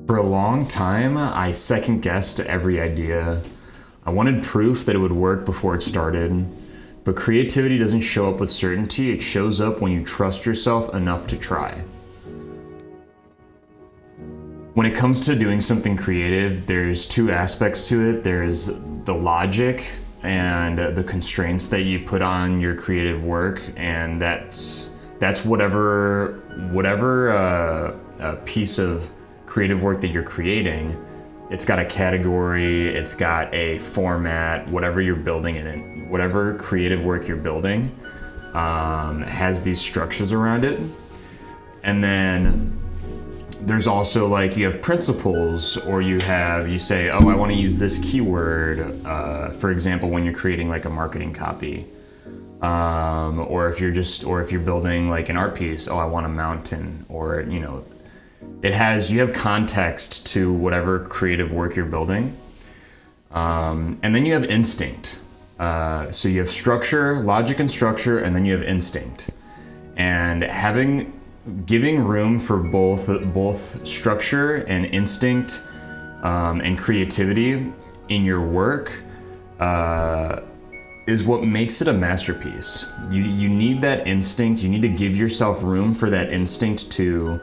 For a long time, I second guessed every idea. I wanted proof that it would work before it started. But creativity doesn't show up with certainty, it shows up when you trust yourself enough to try. When it comes to doing something creative, there's two aspects to it. There's the logic and the constraints that you put on your creative work, and that's whatever piece of creative work that you're creating. It's got a category, it's got a format, whatever you're building in it, whatever creative work you're building has these structures around it. And then there's also like, you have principles, or you say, oh, I want to use this keyword, for example, when you're creating like a marketing copy. Or if you're building like an art piece, oh, I want a mountain, or, you have context to whatever creative work you're building. And then you have instinct. So you have structure, logic and structure, and then you have instinct. And giving room for both structure and instinct and creativity in your work is what makes it a masterpiece. You need that instinct. You need to give yourself room for that instinct to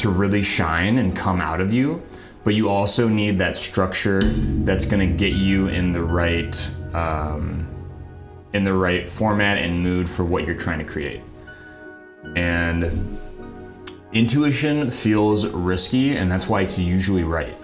really shine and come out of you, but you also need that structure that's going to get you in the right format and mood for what you're trying to create. And intuition feels risky, and that's why it's usually right.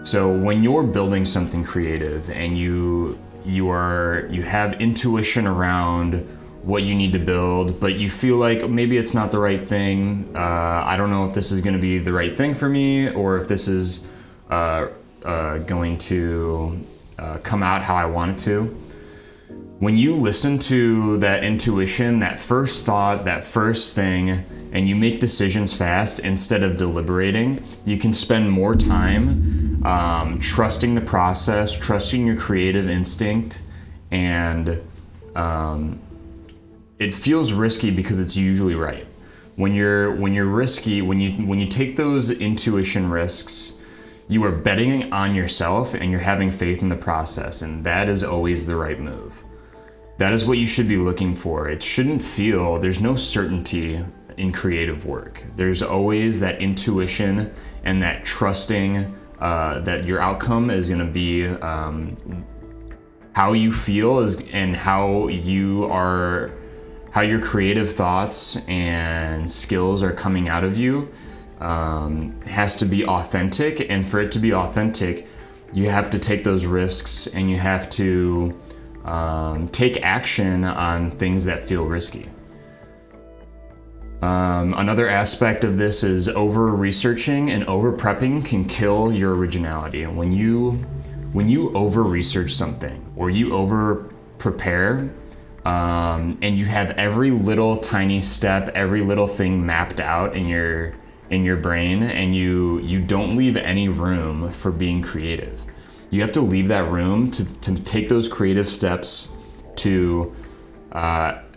So when you're building something creative and you have intuition around what you need to build, but you feel like maybe it's not the right thing. I don't know if this is going to be the right thing for me, or if this is going to come out how I want it to. When you listen to that intuition, that first thought, that first thing, and you make decisions fast instead of deliberating, you can spend more time trusting the process, trusting your creative instinct, and it feels risky because it's usually right. When you're risky, when you take those intuition risks, you are betting on yourself and you're having faith in the process, and that is always the right move. That is what you should be looking for. There's no certainty in creative work. There's always that intuition and that trusting that your outcome is going to be how you feel and how your creative thoughts and skills are coming out of you has to be authentic. And for it to be authentic, you have to take those risks, and you have to take action on things that feel risky. Another aspect of this is over-researching and over-prepping can kill your originality. When you over-research something, or you over-prepare, and you have every little tiny step, every little thing mapped out in your brain, and you don't leave any room for being creative. You have to leave that room to take those creative steps, to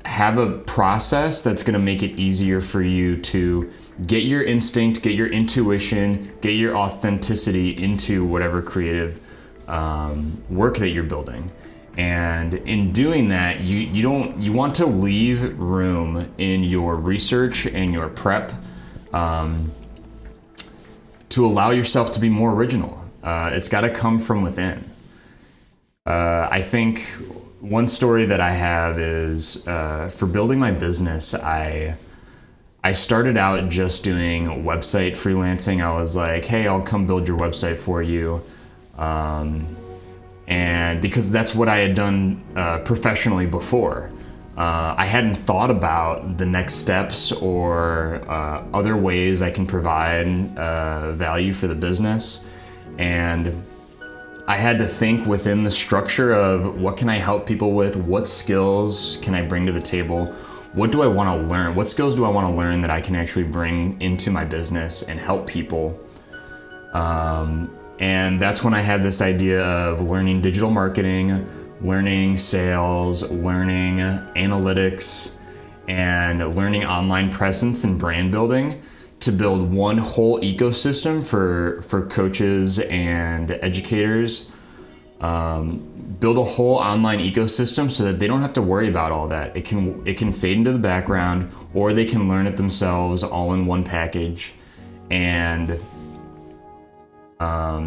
have a process that's going to make it easier for you to get your instinct, get your intuition, get your authenticity into whatever creative work that you're building. And in doing that, you want to leave room in your research and your prep to allow yourself to be more original. It's got to come from within. I think one story that I have is for building my business, I started out just doing website freelancing. I was like, hey, I'll come build your website for you. And because that's what I had done professionally before. I hadn't thought about the next steps or other ways I can provide value for the business. And I had to think within the structure of what can I help people with, what skills can I bring to the table, what do I want to learn, what skills do I want to learn that I can actually bring into my business and help people. And that's when I had this idea of learning digital marketing, learning sales, learning analytics, and learning online presence and brand building to build one whole ecosystem for coaches and educators. Build a whole online ecosystem so that they don't have to worry about all that. It can fade into the background, or they can learn it themselves all in one package, and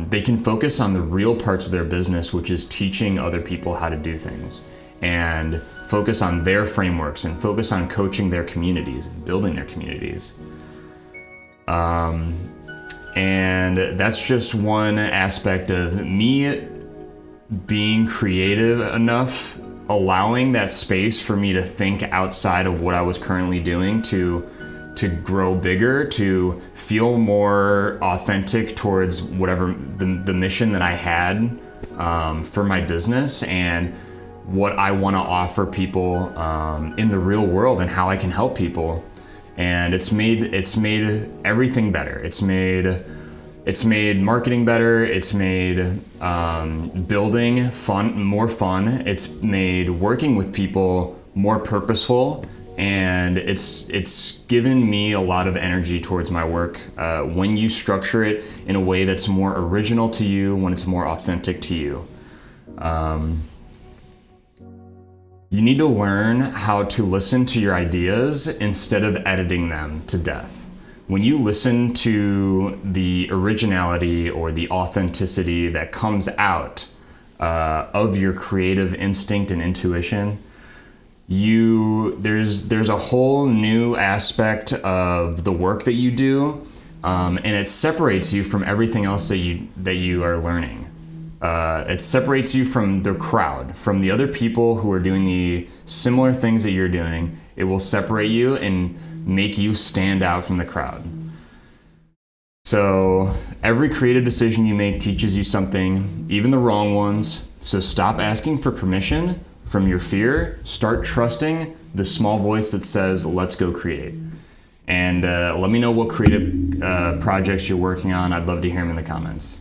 they can focus on the real parts of their business, which is teaching other people how to do things, and focus on their frameworks, and focus on coaching their communities and building their communities. And that's just one aspect of me being creative enough, allowing that space for me to think outside of what I was currently doing, to grow bigger, to feel more authentic towards whatever the mission that I had for my business, and what I want to offer people in the real world, and how I can help people. And it's made everything better. It's made marketing better. It's made building more fun. It's made working with people more purposeful, and it's given me a lot of energy towards my work when you structure it in a way that's more original to you, when it's more authentic to you. You need to learn how to listen to your ideas instead of editing them to death. When you listen to the originality or the authenticity that comes out of your creative instinct and intuition, there's a whole new aspect of the work that you do, and it separates you from everything else that you are learning. It separates you from the crowd, from the other people who are doing the similar things that you're doing. It will separate you and make you stand out from the crowd. So every creative decision you make teaches you something, even the wrong ones. So stop asking for permission from your fear. Start trusting the small voice that says, let's go create. And let me know what creative projects you're working on. I'd love to hear them in the comments.